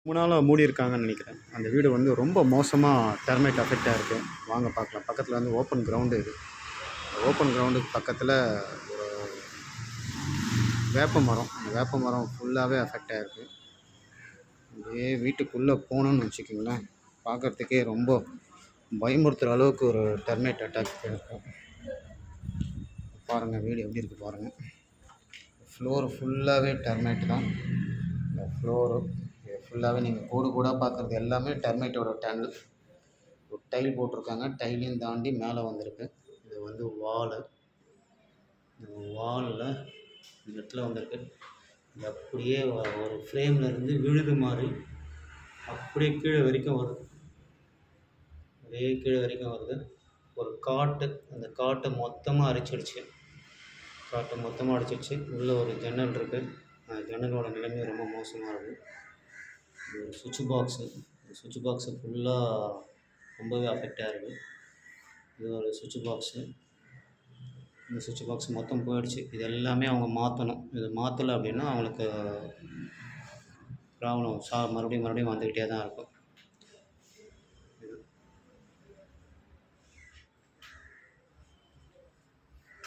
3 நாளாக மூடியிருக்காங்கன்னு நினைக்கிறேன். அந்த வீடு வந்து ரொம்ப மோசமாக டெர்மைட் அஃபெக்டாக இருக்குது. வாங்க பார்க்கலாம். பக்கத்தில் வந்து ஓப்பன் கிரவுண்டு இது. ஓப்பன் கிரவுண்டுக்கு பக்கத்தில் ஒரு வேப்ப மரம். அந்த வேப்ப மரம் ஃபுல்லாகவே அஃபெக்ட் ஆகிருக்கு. அப்படியே வீட்டுக்குள்ளே போகணுன்னு வச்சுக்கிங்களேன், பார்க்குறதுக்கே ரொம்ப பயமுறுத்துகிற அளவுக்கு ஒரு டெர்மைட் அட்டாக் இருக்கும். பாருங்கள் வீடு எப்படி இருக்குது பாருங்கள். ஃப்ளோர் ஃபுல்லாகவே டெர்மைட் தான். இந்த ஃப்ளோரு ஃபுல்லாகவே நீங்கள் கோடு கூடாக பார்க்குறது எல்லாமே டெர்மைட்டோட டேங்கிள். ஒரு டைல் போட்டிருக்காங்க. டைலையும் தாண்டி மேலே வந்திருக்கு. இது வந்து வாலு. இந்த வாலில் இந்த இடத்துல வந்திருக்கு. இது அப்படியே ஒரு ஃப்ரேம்லேருந்து விழுது மாதிரி அப்படியே கீழே வரைக்கும் வருது. அப்படியே கீழே வரைக்கும் வருது. ஒரு காட்டு, அந்த காட்டை மொத்தமாக அரிச்சிடுச்சு. காட்டை மொத்தமாக அடிச்சிடுச்சு. உள்ளே ஒரு ஜன்னல் இருக்குது. அந்த ஜன்னலோட நிலைமை ரொம்ப மோசமாக இருக்குது. இது ஒரு சுவிட்ச் பாக்ஸு. இந்த சுவிட்ச் பாக்ஸு ஃபுல்லாக ரொம்பவே அஃபெக்ட் ஆகிருக்கு. இது ஒரு சுவிட்ச் பாக்ஸு. இந்த சுவிட்ச் பாக்ஸ் மொத்தம் போயிடுச்சு. இது எல்லாமே அவங்க மாற்றணும். இது மாற்றலை அப்படின்னா அவங்களுக்கு ப்ராப்ளம் மறுபடியும் வந்துக்கிட்டே தான் இருக்கும்.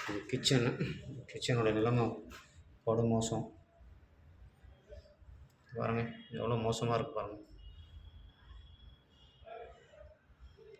இது கிச்சனோட நிலைமை படு மோசம். பாருங்கள் எவ்வளோ மோசமாக இருக்குது பாருங்கள்.